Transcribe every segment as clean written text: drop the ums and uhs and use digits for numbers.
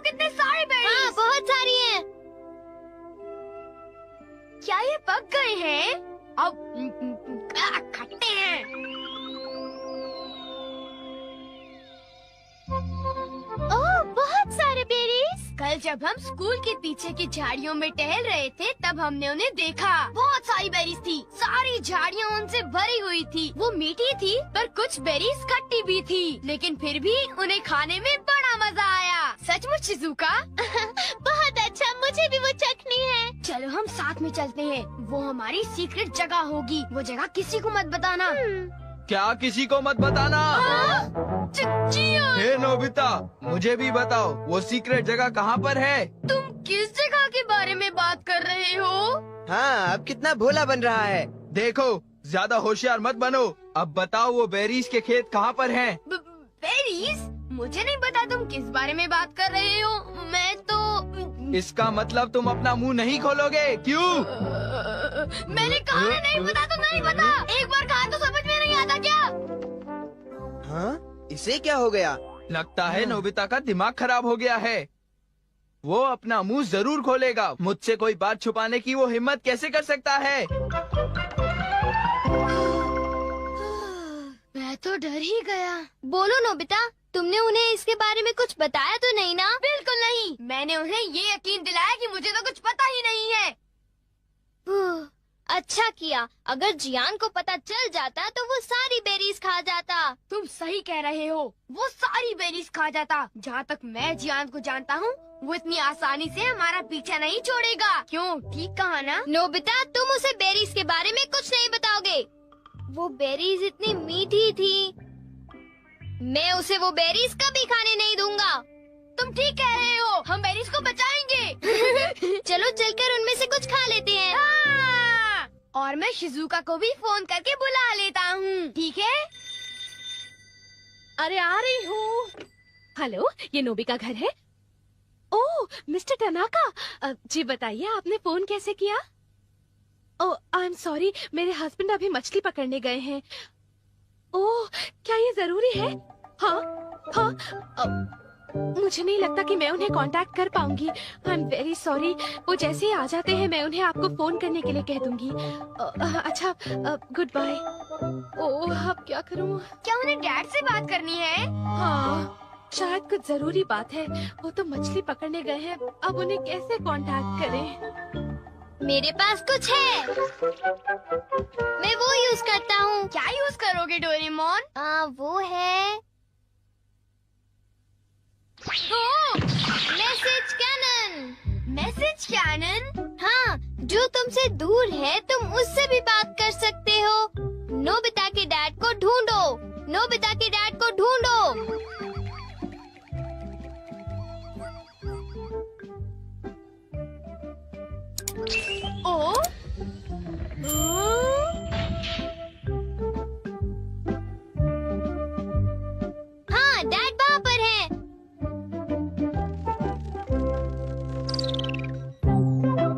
कितने सारे बेरीज। हाँ, बहुत सारी हैं। क्या ये पक गए हैं? अब खट्टे हैं। ओह, बहुत सारे बेरीज। कल जब हम स्कूल के पीछे की झाड़ियों में टहल रहे थे तब हमने उन्हें देखा। बहुत सारी बेरीज थी। सारी झाड़ियाँ उनसे भरी हुई थी। वो मीठी थी पर कुछ बेरीज खट्टी भी थी, लेकिन फिर भी उन्हें खाने में बड़ा मजा आया। सचमुच शिज़ुका? बहुत अच्छा, मुझे भी वो चखनी है। चलो हम साथ में चलते हैं। वो हमारी सीक्रेट जगह होगी। वो जगह किसी को मत बताना। क्या किसी को मत बताना? हे नोबिता, मुझे भी बताओ वो सीक्रेट जगह कहाँ पर है? तुम किस जगह के बारे में बात कर रहे हो? हाँ, अब कितना भोला बन रहा है। देखो, ज्यादा होशियार मत बनो। अब बताओ वो बेरीज के खेत कहाँ पर हैं? बेरीज? मुझे नहीं पता तुम किस बारे में बात कर रहे हो। मैं तो इसका मतलब तुम अपना मुंह नहीं खोलोगे, क्यों? मैंने कहा है नहीं पता तो नहीं पता। एक बार कहा तो समझ में नहीं आता क्या? हाँ, इसे क्या हो गया? लगता है नोबिता का दिमाग खराब हो गया है। वो अपना मुंह जरूर खोलेगा। मुझसे कोई बात छुपाने की वो हिम्मत कैसे कर सकता है? मैं तो डर ही गया। बोलो नोबिता, तुमने उन्हें इसके बारे में कुछ बताया तो नहीं ना? बिल्कुल नहीं। मैंने उन्हें ये यकीन दिलाया कि मुझे तो कुछ पता ही नहीं है। अच्छा किया। अगर जियान को पता चल जाता तो वो सारी बेरीज खा जाता। तुम सही कह रहे हो। वो सारी बेरीज खा जाता। जहाँ तक मैं जियान को जानता हूँ, वो इतनी आसानी से हमारा पीछा नहीं छोड़ेगा। क्यों, ठीक कहा ना? नोबिता, तुम उसे बेरीज के बारे में कुछ नहीं बताओगे। वो बेरीज इतनी मीठी थी। मैं उसे वो बेरीज कभी खाने नहीं दूंगा। तुम ठीक कह रहे हो। हम बेरीज को बचाएंगे। चलो चलकर उनमें से कुछ खा लेते हैं। हाँ! और मैं शिज़ुका को भी फोन करके बुला लेता हूँ, ठीक है? अरे आ रही हूँ। हेलो, ये नोबी का घर है? ओह, मिस्टर टनाका। जी बताइए, आपने फोन कैसे किया? ओह, आई एम सॉरी, मेरे हस्बैंड अभी मछली पकड़ने गए हैं। ओह, क्या ये जरूरी है? हाँ, हाँ। मुझे नहीं लगता कि मैं उन्हें कांटेक्ट कर पाऊंगी। I am very sorry. वो जैसे ही आ जाते हैं मैं उन्हें आपको फोन करने के लिए कह दूंगी। अच्छा, गुड बाय। ओह, अब क्या करूं? क्या उन्हें डैड से बात करनी है? हाँ, शायद कुछ जरूरी बात है। वो तो मछली पकड़ने गए हैं, अब उन्हें कैसे कांटेक्ट करें? मेरे पास कुछ है। मैं वो यूज करता हूँ। क्या यूज करोगे डोरेमोन? वो है मैसेज कैनन। Message cannon? हाँ, जो तुमसे दूर है तुम उससे भी बात कर सकते हो। नोबिता के डैड को ढूंढो। नोबिता के डैड को ढूंढो। ओ? हाँ, डैड वहाँ पर है।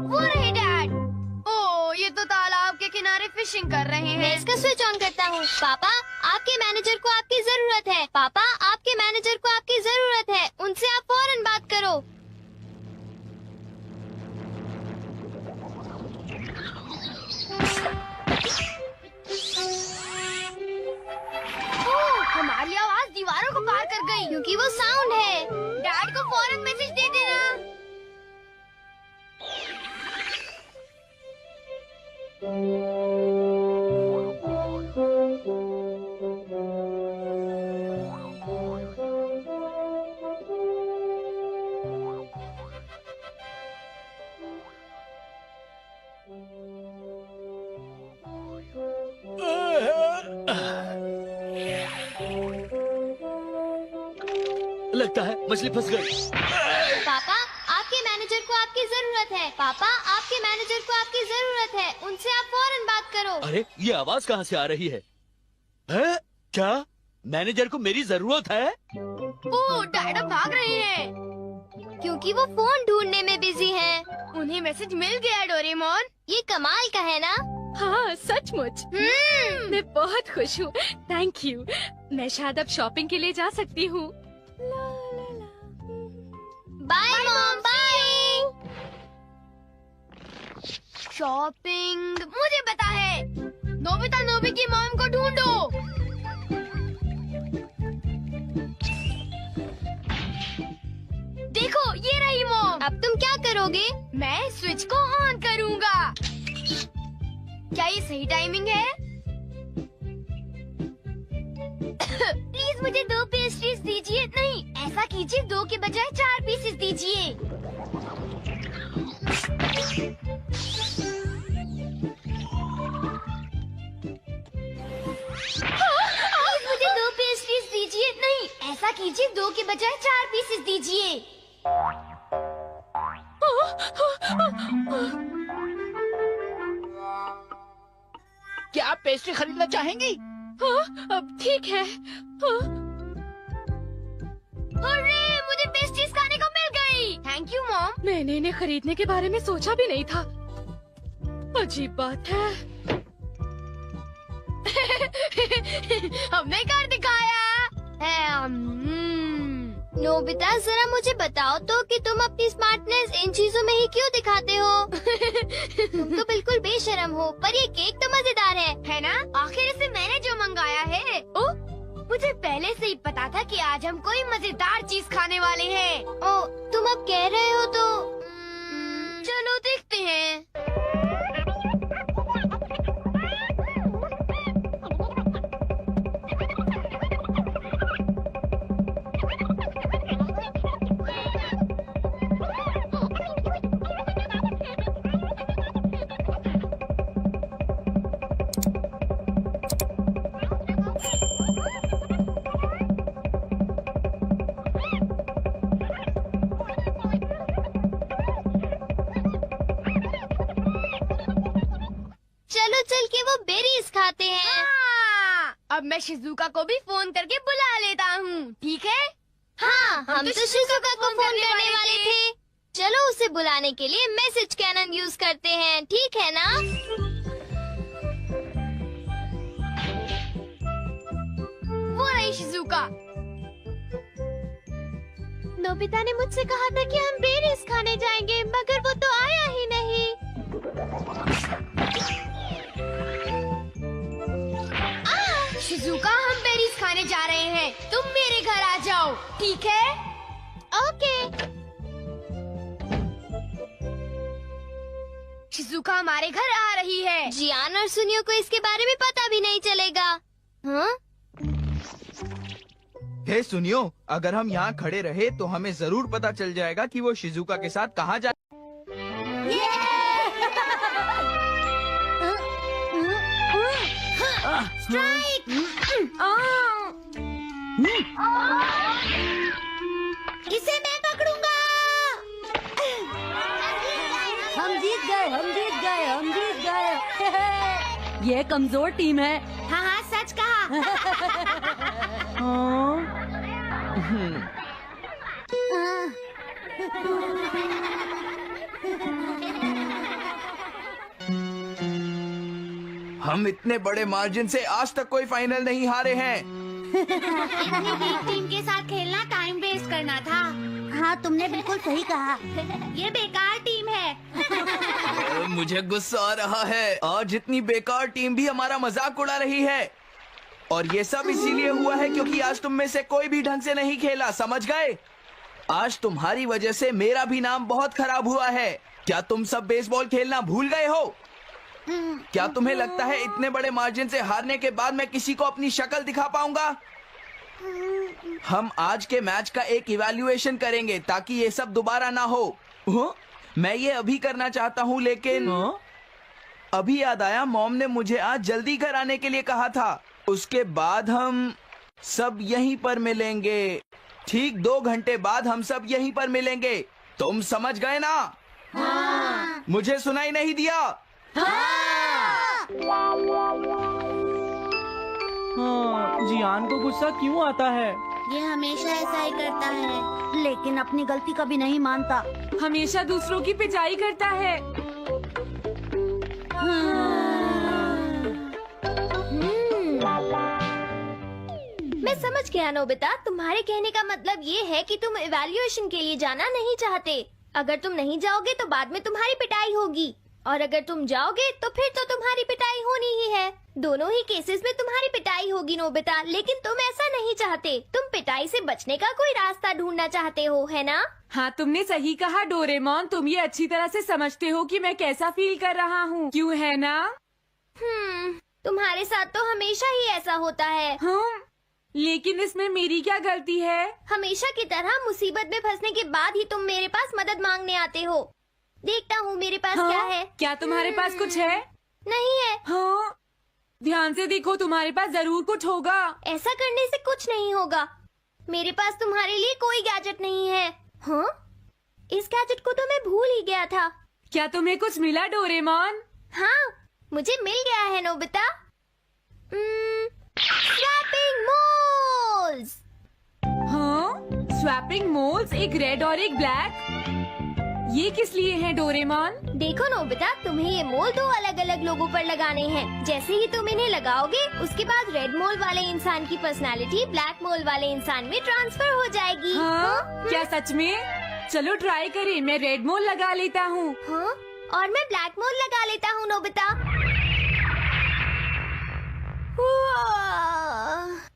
वो रहे डैड। ओ, ये तो तालाब के किनारे फिशिंग कर रहे मैं हैं। इसका स्विच ऑन करता हूँ। पापा, आपके मैनेजर को आपकी जरूरत है। पापा, आपके मैनेजर को आपकी जरूरत है। उनसे आप फौरन बात करो। ओ, हमारी आवाज दीवारों को पार कर गई। क्योंकि वो साउंड है। डैड को फौरन मैसेज दे देना। लगता है मछली फंस गई। पापा, आपके मैनेजर को आपकी जरूरत है। पापा, आपके मैनेजर को आपकी जरूरत है। उनसे आप फौरन बात करो। अरे, ये आवाज कहाँ से आ रही है? हैं? क्या मैनेजर को मेरी जरूरत है? ओ, डैड अब भाग रहे हैं। क्योंकि वो फोन ढूंढने में बिजी हैं। उन्हें मैसेज मिल गया डोरेमोन। ये कमाल का है ना? हाँ, सचमुच। मैं बहुत खुश हूँ। Thank you. मैं शायद अब शॉपिंग के लिए जा सकती हूँ। Bye mom, bye. शॉपिंग मुझे पता है। नोबिता नोबी की मॉम को ढूंढो। देखो ये रही मॉम। अब तुम क्या करोगे? मैं स्विच को ऑन करूंगा। क्या ये सही टाइमिंग है? प्लीज मुझे 2 पेस्ट्रीज दीजिए। नहीं, ऐसा कीजिए 2 के बजाय 4 पीसेस दीजिए। प्लीज मुझे 2 पेस्ट्रीज दीजिए। नहीं, ऐसा कीजिए 2 के बजाय 4 पीसेस दीजिए। क्या आप पेस्ट्री खरीदना चाहेंगी? अब ठीक है। हुर्रे, मुझे पेस्ट्रीज खाने को मिल गई। Thank you mom. मैंने इन्हें खरीदने के बारे में सोचा भी नहीं था। अजीब बात है। हमने कर दिखाया। नोबिता, जरा मुझे बताओ तो कि तुम अपनी स्मार्टनेस इन चीजों में ही क्यों दिखाते हो? तुम तो बिल्कुल बेशर्म हो, पर ये केक तो मजेदार है ना? आखिर इसे मैंने जो मंगाया है। ओ, मुझे पहले से ही पता था कि आज हम कोई मजेदार चीज खाने वाले हैं। ओ, तुम अब कह रहे हो तो चलो देखते हैं। चलो चल के वो बेरीज खाते हैं। हाँ, अब मैं शिजुका को भी फोन करके बुला लेता हूँ, ठीक है? हाँ, हम तो तो शिजुका को फोन करने वाले थे। चलो उसे बुलाने के लिए मैसेज कैनन यूज करते हैं, ठीक है ना? वो रही शिजुका। नोबिता ने मुझसे कहा था कि हम बेरीज खाने जाएंगे, मगर वो तो आया ही नहीं। शिजुका, हम बेरीज खाने जा रहे हैं। तुम मेरे घर आ जाओ, ठीक है? ओके। शिजुका हमारे घर आ रही है। जियान और सुनियो को इसके बारे में पता भी नहीं चलेगा। हाँ? हे सुनियो, अगर हम यहाँ खड़े रहे तो हमें जरूर पता चल जाएगा कि वो शिजुका के साथ कहाँ जा। इसे मैं पकड़ूंगा। हम जीत गए, हम जीत गए, हम जीत गए। ये कमजोर टीम है। हाँ हाँ, सच कहा। हम इतने बड़े मार्जिन से आज तक कोई फाइनल नहीं हारे हैं। टीम के साथ खेलना टाइम वेस्ट करना था। हाँ, तुमने बिल्कुल सही कहा। ये बेकार टीम है। मुझे गुस्सा आ रहा है। आज इतनी बेकार टीम भी हमारा मजाक उड़ा रही है, और ये सब इसीलिए हुआ है क्योंकि आज तुम में से कोई भी ढंग से नहीं खेला, समझ गए? आज तुम्हारी वजह से मेरा भी नाम बहुत खराब हुआ है। क्या तुम सब बेसबॉल खेलना भूल गए हो? क्या तुम्हें लगता है इतने बड़े मार्जिन से हारने के बाद मैं किसी को अपनी शक्ल दिखा पाऊंगा? हम आज के मैच का एक इवैल्यूएशन करेंगे ताकि ये सब दोबारा ना हो। मैं ये अभी करना चाहता हूँ, लेकिन अभी याद आया मॉम ने मुझे आज जल्दी घर आने के लिए कहा था। उसके बाद हम सब यहीं पर मिलेंगे। ठीक 2 घंटे बाद हम सब यहीं पर मिलेंगे। तुम समझ गए ना? हाँ। मुझे सुनाई नहीं दिया? हाँ, जियान को गुस्सा क्यों आता है? ये हमेशा ऐसा ही करता है। लेकिन अपनी गलती कभी नहीं मानता। हमेशा दूसरों की पिटाई करता है। मैं समझ गया नोबिता, तुम्हारे कहने का मतलब ये है कि तुम इवैल्यूएशन के लिए जाना नहीं चाहते। अगर तुम नहीं जाओगे तो बाद में तुम्हारी पिटाई होगी, और अगर तुम जाओगे तो फिर तो तुम्हारी पिटाई होनी ही है। दोनों ही केसेस में तुम्हारी पिटाई होगी नोबिता, लेकिन तुम ऐसा नहीं चाहते। तुम पिटाई से बचने का कोई रास्ता ढूंढना चाहते हो, है ना? हाँ, तुमने सही कहा डोरेमोन। तुम ये अच्छी तरह से समझते हो कि मैं कैसा फील कर रहा हूँ, क्यों है ना? तुम्हारे साथ तो हमेशा ही ऐसा होता है। लेकिन इसमें मेरी क्या गलती है? हमेशा की तरह मुसीबत में फंसने के बाद ही तुम मेरे पास मदद मांगने आते हो। देखता हूँ मेरे पास क्या है। क्या तुम्हारे पास कुछ है? नहीं है। हाँ, ध्यान से देखो, तुम्हारे पास जरूर कुछ होगा। ऐसा करने से कुछ नहीं होगा। मेरे पास तुम्हारे लिए कोई गैजेट नहीं है। हाँ, इस गैजेट को तो मैं भूल ही गया था। क्या तुम्हें कुछ मिला डोरेमोन? हाँ, मुझे मिल गया है नोबिता। Swapping moles. हाँ, स्वैपिंग मोल्स, एक रेड और एक ब्लैक। ये किस लिए हैं डोरेमोन? देखो नोबिता, तुम्हें ये मोल दो अलग अलग लोगों पर लगाने हैं। जैसे ही तुम इन्हें लगाओगे, उसके बाद रेड मोल वाले इंसान की पर्सनालिटी ब्लैक मोल वाले इंसान में ट्रांसफर हो जाएगी। हाँ? क्या सच में? चलो ट्राई करें। मैं रेड मोल लगा लेता हूँ। हाँ? और मैं ब्लैक मोल लगा लेता हूँ नोबिता।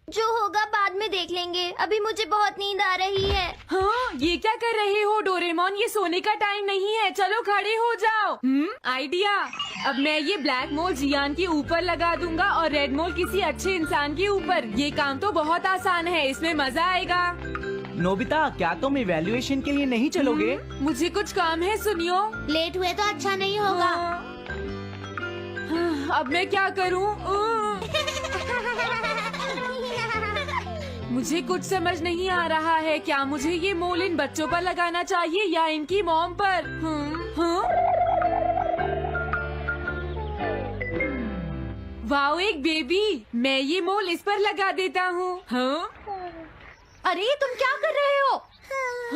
जो होगा बाद में देख लेंगे। अभी मुझे बहुत नींद आ रही है। हाँ, ये क्या कर रहे हो डोरेमोन? ये सोने का टाइम नहीं है। चलो खड़े हो जाओ। आइडिया। अब मैं ये ब्लैक मोल जियान के ऊपर लगा दूंगा और रेड मोल किसी अच्छे इंसान के ऊपर। ये काम तो बहुत आसान है, इसमें मजा आएगा। नोबिता, क्या तुम इवैल्यूएशन के लिए नहीं चलोगे? मुझे कुछ काम है, सुनियो। लेट हुए तो अच्छा नहीं होगा। अब मैं क्या करूँ? मुझे कुछ समझ नहीं आ रहा है। क्या मुझे ये मोल इन बच्चों पर लगाना चाहिए या इनकी मॉम पर? वाओ, एक बेबी। मैं ये मोल इस पर लगा देता हूँ। अरे तुम क्या कर रहे हो?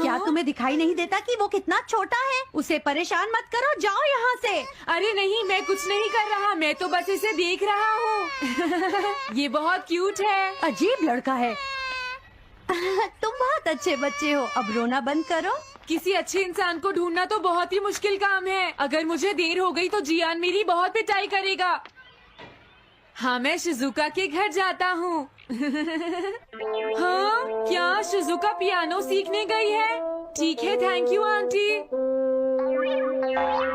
क्या तुम्हें दिखाई नहीं देता कि वो कितना छोटा है? उसे परेशान मत करो, जाओ यहाँ से। अरे नहीं, मैं कुछ नहीं कर रहा। मैं तो बस इसे देख रहा हूँ। ये बहुत क्यूट है। अजीब लड़का है। तुम बहुत अच्छे बच्चे हो। अब रोना बंद करो। किसी अच्छे इंसान को ढूंढना तो बहुत ही मुश्किल काम है। अगर मुझे देर हो गई तो जियान मेरी बहुत पिटाई करेगा। हाँ, मैं शिजुका के घर जाता हूँ। हाँ, क्या शिजुका पियानो सीखने गई है? ठीक है, थैंक यू आंटी।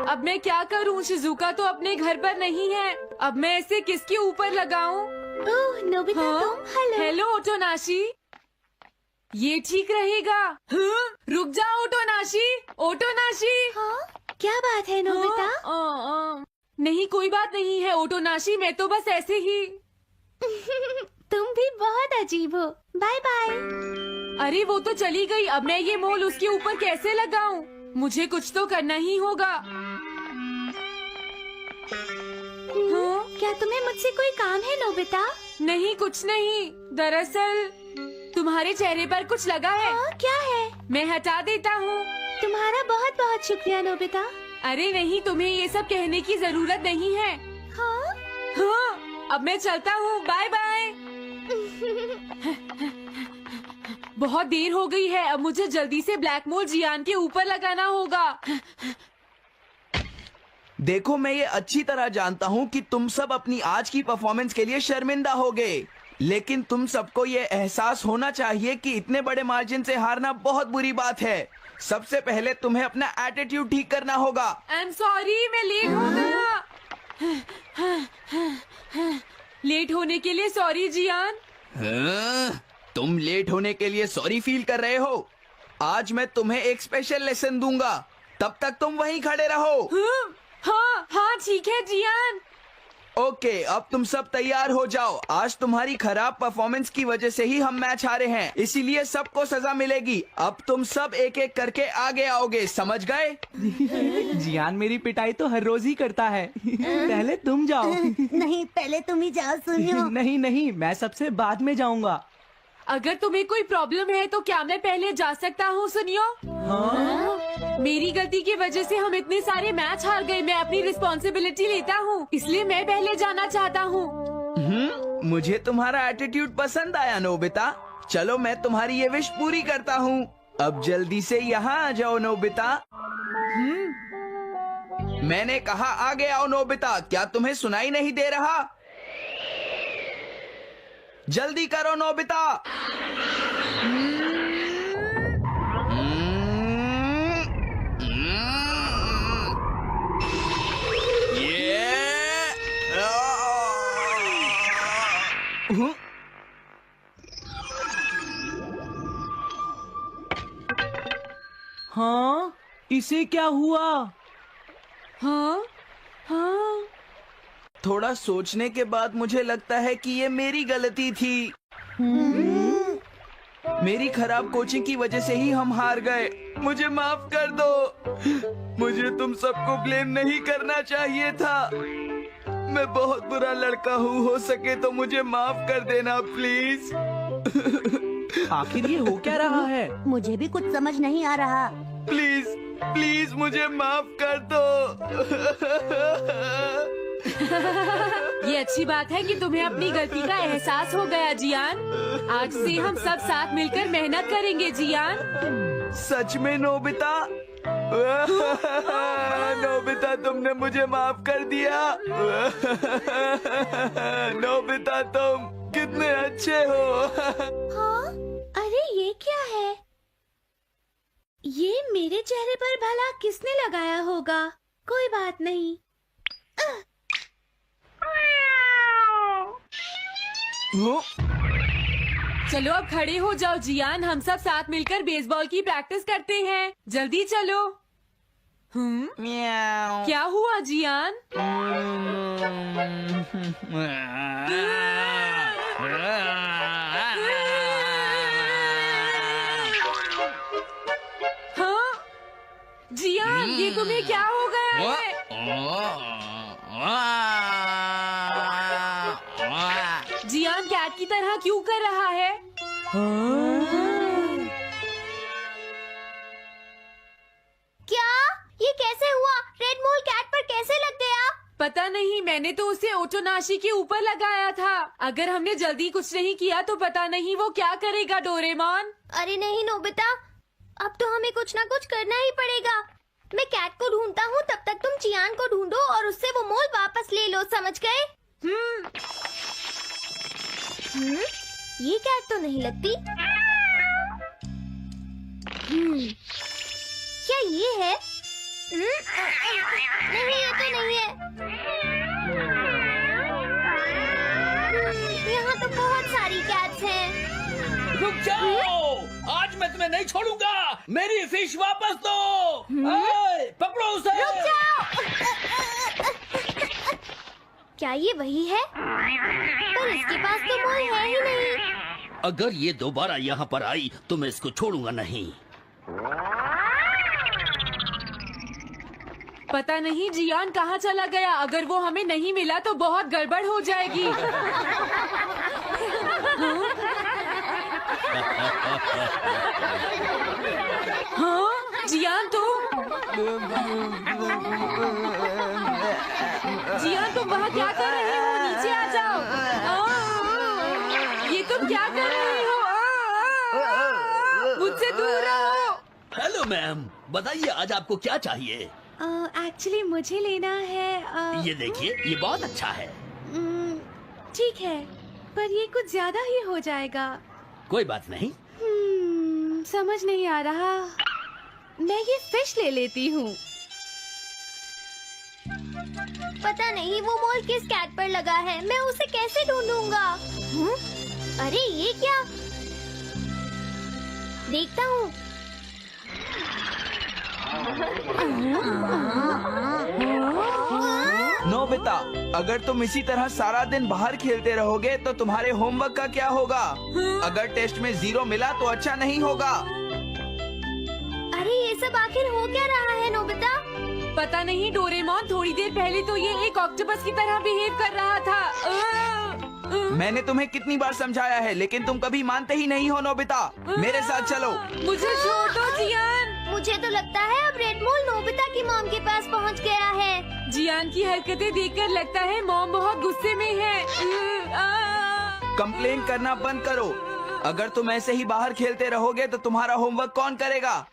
अब मैं क्या करूँ? शिजुका तो अपने घर पर नहीं है। अब मैं इसे किसके ऊपर लगाऊं? ओह नोबिता, तुम? हेलो ओटोनाशी। ये ठीक रहेगा। रुक जाओ ओटोनाशी। ओटोनाशी। हाँ? क्या बात है नोबिता? नहीं, कोई बात नहीं है ओटोनाशी, मैं तो बस ऐसे ही। तुम भी बहुत अजीब हो। Bye bye. अरे वो तो चली गई। अब मैं ये मोल उसके ऊपर कैसे लगाऊं? मुझे कुछ तो करना ही होगा। क्या तुम्हें मुझसे कोई काम है नोबिता? नहीं, कुछ नहीं। दरअसल तुम्हारे चेहरे पर कुछ लगा है। क्या है? मैं हटा देता हूँ। तुम्हारा बहुत बहुत शुक्रिया नोबिता। अरे नहीं, तुम्हें ये सब कहने की जरूरत नहीं है। हाँ, अब मैं चलता हूँ। Bye bye. बहुत देर हो गई है। अब मुझे जल्दी से ब्लैक मोल जियान के ऊपर लगाना होगा। देखो, मैं ये अच्छी तरह जानता हूँ कि तुम सब अपनी आज की परफॉर्मेंस के लिए शर्मिंदा होगे, लेकिन तुम सबको ये एहसास होना चाहिए कि इतने बड़े मार्जिन से हारना बहुत बुरी बात है। सबसे पहले तुम्हें अपना एटीट्यूड ठीक करना होगा। आई एम सॉरी, मैं लेट हो गया। लेट होने के लिए सॉरी जियान। तुम लेट होने के लिए सॉरी फील कर रहे हो? आज मैं तुम्हें एक स्पेशल लेसन दूंगा, तब तक तुम वहीं खड़े रहो। हाँ हाँ, ठीक है जियान। ओके, अब तुम सब तैयार हो जाओ। आज तुम्हारी खराब परफॉर्मेंस की वजह से ही हम मैच हारे हैं, इसीलिए सबको सजा मिलेगी। अब तुम सब एक एक करके आगे आओगे, समझ गए? जियान मेरी पिटाई तो हर रोज ही करता है। पहले तुम जाओ। नहीं, पहले तुम ही जाओ सुनियो। नहीं नहीं, मैं सबसे बाद में जाऊंगा। अगर तुम्हें कोई प्रॉब्लम है तो क्या मैं पहले जा सकता हूँ? सुनियो। हाँ? मेरी गलती की वजह से हम इतने सारे मैच हार गए। मैं अपनी रिस्पॉन्सिबिलिटी लेता हूँ, इसलिए मैं पहले जाना चाहता हूँ। मुझे तुम्हारा एटीट्यूड पसंद आया नोबिता। चलो मैं तुम्हारी ये विश पूरी करता हूँ। अब जल्दी से यहाँ आ जाओ नोबिता। मैंने कहा आगे आओ नोबिता, क्या तुम्हें सुनाई नहीं दे रहा? जल्दी करो नोबिता। हाँ, इसे क्या हुआ? हाँ हाँ। थोड़ा सोचने के बाद मुझे लगता है कि ये मेरी गलती थी। मेरी खराब कोचिंग की वजह से ही हम हार गए। मुझे माफ कर दो। मुझे तुम सबको ब्लेम नहीं करना चाहिए था। मैं बहुत बुरा लड़का हूँ, हो सके तो मुझे माफ कर देना प्लीज। आखिर ये हो क्या रहा है? मुझे भी कुछ समझ नहीं आ रहा। प्लीज प्लीज मुझे माफ कर दो। ये अच्छी बात है कि तुम्हें अपनी गलती का एहसास हो गया जियान। आज से हम सब साथ मिलकर मेहनत करेंगे जियान। सच में नोबिता? नोबिता तुमने मुझे माफ कर दिया। नोबिता तुम कितने अच्छे हो। हाँ? अरे ये क्या है? ये मेरे चेहरे पर भला किसने लगाया होगा? कोई बात नहीं। चलो अब खड़े हो जाओ जियान, हम सब साथ मिलकर बेसबॉल की प्रैक्टिस करते हैं। जल्दी चलो। म्याऊ। क्या हुआ जियान? हाँ जियान, ये तुम्हें क्या हो गया है? जियान कैट की तरह क्यों कर रहा है? क्या? ये कैसे हुआ? रेड मोल कैट पर कैसे लग गया? पता नहीं, मैंने तो उसे ओटोनाशी के ऊपर लगाया था। अगर हमने जल्दी कुछ नहीं किया तो पता नहीं वो क्या करेगा डोरेमोन। अरे नहीं नोबिता, अब तो हमें कुछ ना कुछ करना ही पड़ेगा। मैं कैट को ढूंढता हूँ, तब तक तुम चियान को ढूंढो और उससे वो मोल वापस ले लो, समझ गए? ये कैट तो नहीं लगती। क्या ये है? नहीं, ये तो नहीं है। यहाँ तो बहुत सारी कैट्स हैं। रुक जाओ, आज मैं तुम्हें नहीं छोड़ूंगा। मेरी फिश वापस दो। पकड़ो उसे। रुक जाओ। क्या ये वही है? पर इसके पास तो मोल है ही नहीं। अगर ये दोबारा यहाँ पर आई तो मैं इसको छोड़ूंगा नहीं। पता नहीं जियान कहाँ चला गया। अगर वो हमें नहीं मिला तो बहुत गड़बड़ हो जाएगी। हाँ जियान तुम वहाँ क्या कर रहे हो? नीचे आ जाओ। ये तुम क्या कर रहे हो? मुझसे दूर रहो। हेलो मैम, बताइए आज आपको क्या चाहिए? एक्चुअली मुझे लेना है ये देखिए, ये बहुत अच्छा है। ठीक है, पर ये कुछ ज्यादा ही हो जाएगा। कोई बात नहीं। समझ नहीं आ रहा। मैं ये फिश ले लेती हूँ। पता नहीं वो मोल किस कैट पर लगा है। मैं उसे कैसे ढूंढूंगा? अरे ये क्या? देखता हूँ। नोबिता, अगर तुम इसी तरह सारा दिन बाहर खेलते रहोगे तो तुम्हारे होमवर्क का क्या होगा? अगर टेस्ट में 0 मिला तो अच्छा नहीं होगा। अरे ये सब आखिर हो क्या रहा है नोबिता? पता नहीं डोरेमोन, थोड़ी देर पहले तो ये एक ऑक्टोपस की तरह बिहेव कर रहा था। मैंने तुम्हें कितनी बार समझाया है, लेकिन तुम कभी मानते ही नहीं हो नोबिता। मेरे साथ चलो। मुझे छोड़ दो जियान। मुझे तो लगता है अब रेड मोल नोबिता की मॉम के पास पहुंच गया है। जियान की हरकतें देखकर लगता है मॉम बहुत गुस्से में है। कंप्लेन करना बंद करो। अगर तुम ऐसे ही बाहर खेलते रहोगे तो तुम्हारा होमवर्क कौन करेगा?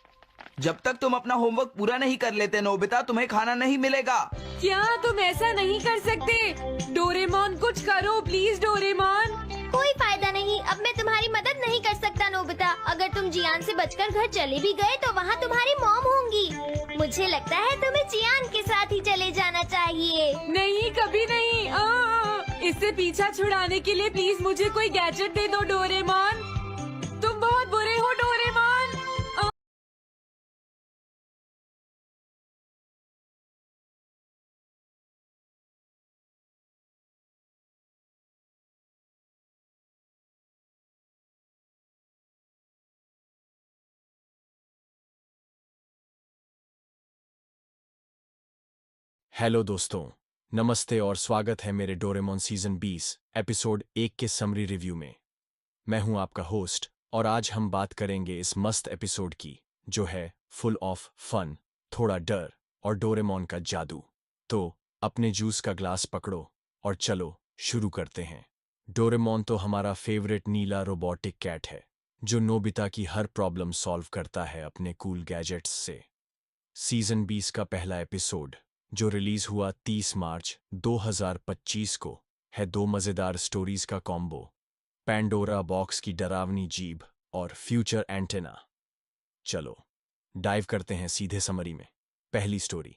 जब तक तुम अपना होमवर्क पूरा नहीं कर लेते नोबिता, तुम्हें खाना नहीं मिलेगा। क्या तुम ऐसा नहीं कर सकते? डोरेमोन कुछ करो प्लीज डोरेमोन। कोई फायदा नहीं, अब मैं तुम्हारी मदद नहीं कर सकता नोबिता। अगर तुम जियान से बचकर घर चले भी गए तो वहाँ तुम्हारी मॉम होंगी। मुझे लगता है तुम्हें जियान के साथ ही चले जाना चाहिए। नहीं कभी नहीं। इससे पीछा छुड़ाने के लिए प्लीज मुझे कोई गैजेट दे दो डोरेमोन। तुम बहुत बुरे हो डोरेमोन। हेलो दोस्तों, नमस्ते और स्वागत है मेरे डोरेमोन सीजन 20 एपिसोड 1 के समरी रिव्यू में। मैं हूं आपका होस्ट और आज हम बात करेंगे इस मस्त एपिसोड की जो है फुल ऑफ फन, थोड़ा डर और डोरेमोन का जादू। तो अपने जूस का ग्लास पकड़ो और चलो शुरू करते हैं। डोरेमोन तो हमारा फेवरेट नीला रोबोटिक कैट है जो नोबिता की हर प्रॉब्लम सॉल्व करता है अपने कूल गैजेट्स से। सीजन 20 का पहला एपिसोड जो रिलीज हुआ 30 मार्च 2025 को है दो मजेदार स्टोरीज का कॉम्बो, पैंडोरा बॉक्स की डरावनी जीभ और फ्यूचर एंटेना। चलो डाइव करते हैं सीधे समरी में। पहली स्टोरी,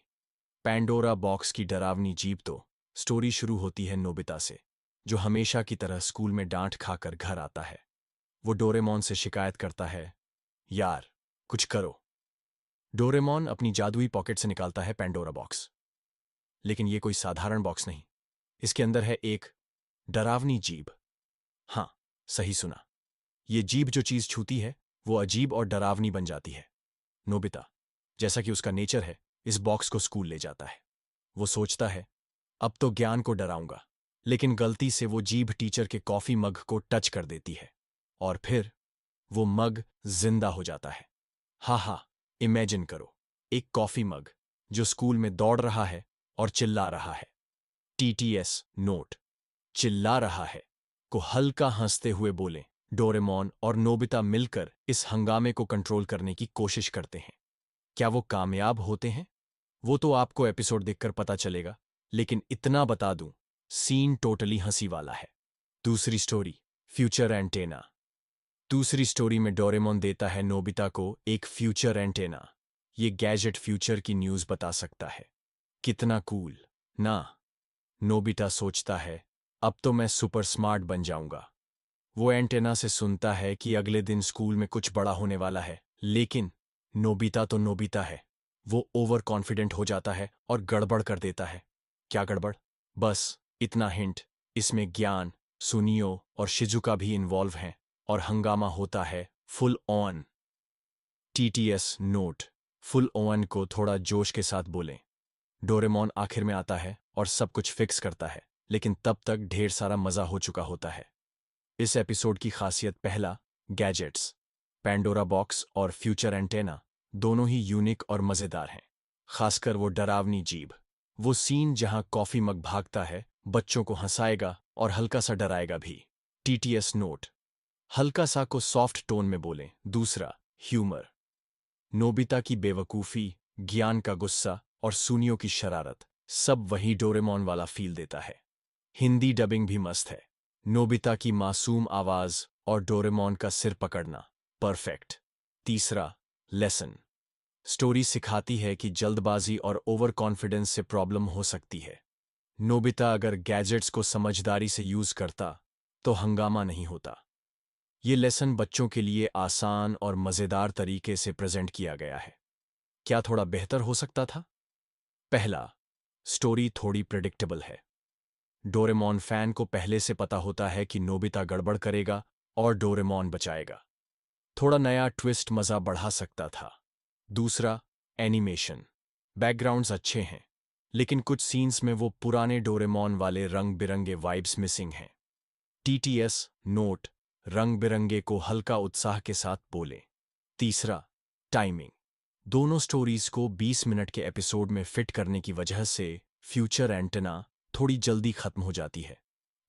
पैंडोरा बॉक्स की डरावनी जीभ। तो स्टोरी शुरू होती है नोबिता से जो हमेशा की तरह स्कूल में डांट खाकर घर आता है। वो डोरेमोन से शिकायत करता है, यार कुछ करो। डोरेमोन अपनी जादुई पॉकेट से निकालता है पैंडोरा बॉक्स, लेकिन ये कोई साधारण बॉक्स नहीं। इसके अंदर है एक डरावनी जीभ। हाँ, सही सुना। ये जीभ जो चीज छूती है वो अजीब और डरावनी बन जाती है। नोबिता, जैसा कि उसका नेचर है, इस बॉक्स को स्कूल ले जाता है। वो सोचता है अब तो ज्ञान को डराऊंगा, लेकिन गलती से वो जीभ टीचर के कॉफी मग को टच कर देती है और फिर वो मग जिंदा हो जाता है। हा, इमेजिन करो, एक कॉफी मग जो स्कूल में दौड़ रहा है और चिल्ला रहा है। TTS नोट, चिल्ला रहा है को हल्का हंसते हुए बोले। डोरेमोन और नोबिता मिलकर इस हंगामे को कंट्रोल करने की कोशिश करते हैं। क्या वो कामयाब होते हैं? वो तो आपको एपिसोड देखकर पता चलेगा, लेकिन इतना बता दूं, सीन टोटली हंसी वाला है। दूसरी स्टोरी, फ्यूचर एंटेना। दूसरी स्टोरी में डोरेमोन देता है नोबिता को एक फ्यूचर एंटेना। ये गैजेट फ्यूचर की न्यूज़ बता सकता है। कितना कूल ना? नोबिता सोचता है अब तो मैं सुपर स्मार्ट बन जाऊंगा। वो एंटेना से सुनता है कि अगले दिन स्कूल में कुछ बड़ा होने वाला है, लेकिन नोबिता तो नोबिता है। वो ओवर कॉन्फिडेंट हो जाता है और गड़बड़ कर देता है। क्या गड़बड़? बस इतना हिंट, इसमें ज्ञान, सुनियो और शिजुका भी इन्वॉल्व हैं और हंगामा होता है full on. TTS note, full on को थोड़ा जोश के साथ बोलें। डोरेमोन आखिर में आता है और सब कुछ फिक्स करता है, लेकिन तब तक ढेर सारा मजा हो चुका होता है। इस एपिसोड की खासियत, पहला, गैजेट्स, पैंडोरा बॉक्स और फ्यूचर एंटेना दोनों ही यूनिक और मजेदार हैं। खासकर वो डरावनी जीभ। वो सीन जहां कॉफी मग भागता है बच्चों को हंसाएगा और हल्का सा डराएगा भी। TTS नोट, हल्का सा को सॉफ्ट टोन में बोलें। दूसरा, ह्यूमर। नोबिता की बेवकूफी, ज्ञान का गुस्सा और सुनियो की शरारत, सब वही डोरेमोन वाला फील देता है। हिंदी डबिंग भी मस्त है। नोबिता की मासूम आवाज और डोरेमोन का सिर पकड़ना, परफेक्ट। तीसरा, लेसन। स्टोरी सिखाती है कि जल्दबाजी और ओवर कॉन्फिडेंस से प्रॉब्लम हो सकती है। नोबिता अगर गैजेट्स को समझदारी से यूज करता तो हंगामा नहीं होता। ये लेसन बच्चों के लिए आसान और मजेदार तरीके से प्रेजेंट किया गया है। क्या थोड़ा बेहतर हो सकता था? पहला, स्टोरी थोड़ी प्रेडिक्टेबल है। डोरेमोन फैन को पहले से पता होता है कि नोबिता गड़बड़ करेगा और डोरेमोन बचाएगा। थोड़ा नया ट्विस्ट मजा बढ़ा सकता था। दूसरा, एनिमेशन। बैकग्राउंड्स अच्छे हैं, लेकिन कुछ सीन्स में वो पुराने डोरेमोन वाले रंग बिरंगे वाइब्स मिसिंग हैं। TTS नोट, रंग बिरंगे को हल्का उत्साह के साथ बोले। तीसरा, टाइमिंग। दोनों स्टोरीज को 20 मिनट के एपिसोड में फिट करने की वजह से फ्यूचर एंटेना थोड़ी जल्दी खत्म हो जाती है।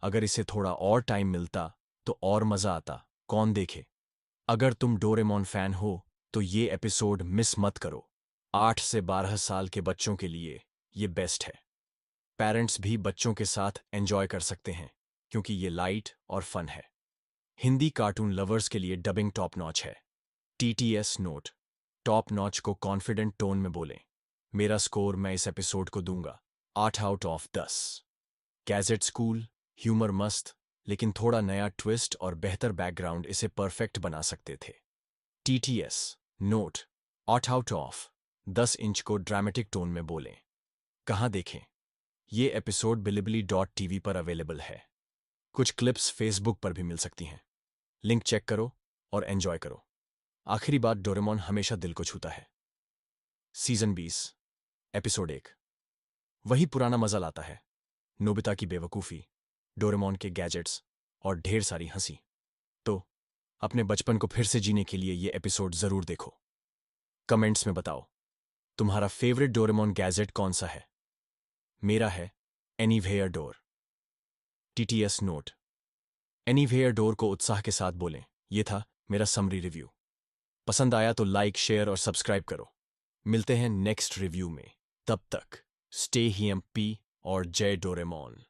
अगर इसे थोड़ा और टाइम मिलता तो और मजा आता। कौन देखे? अगर तुम डोरेमोन फैन हो तो ये एपिसोड मिस मत करो। 8 से 12 साल के बच्चों के लिए ये बेस्ट है। पेरेंट्स भी बच्चों के साथ एंजॉय कर सकते हैं क्योंकि ये लाइट और फन है। हिंदी कार्टून लवर्स के लिए डबिंग टॉप नॉच है। TTS नोट, टॉप नॉच को कॉन्फिडेंट टोन में बोलें। मेरा स्कोर मैं इस एपिसोड को दूंगा 8/10। गैजेट्स कूल, ह्यूमर मस्त, लेकिन थोड़ा नया ट्विस्ट और बेहतर बैकग्राउंड इसे परफेक्ट बना सकते थे। TTS नोट, 8/10 इंच को ड्रामेटिक टोन में बोलें। कहाँ देखें? ये एपिसोड bilibili.tv पर अवेलेबल है। कुछ क्लिप्स फेसबुक पर भी मिल सकती हैं। लिंक चेक करो और एंजॉय करो। आखिरी बात, डोरेमोन हमेशा दिल को छूता है। सीजन 20 एपिसोड 1 वही पुराना मजा लाता है। नोबिता की बेवकूफी, डोरेमोन के गैजेट्स और ढेर सारी हंसी। तो अपने बचपन को फिर से जीने के लिए ये एपिसोड जरूर देखो। कमेंट्स में बताओ तुम्हारा फेवरेट डोरेमोन गैजेट कौन सा है। मेरा है anywhere door. TTS note, anywhere door को उत्साह के साथ बोलें। ये था मेरा समरी रिव्यू। पसंद आया तो लाइक, शेयर और सब्सक्राइब करो। मिलते हैं नेक्स्ट रिव्यू में। तब तक स्टे HMP और जय डोरेमोन।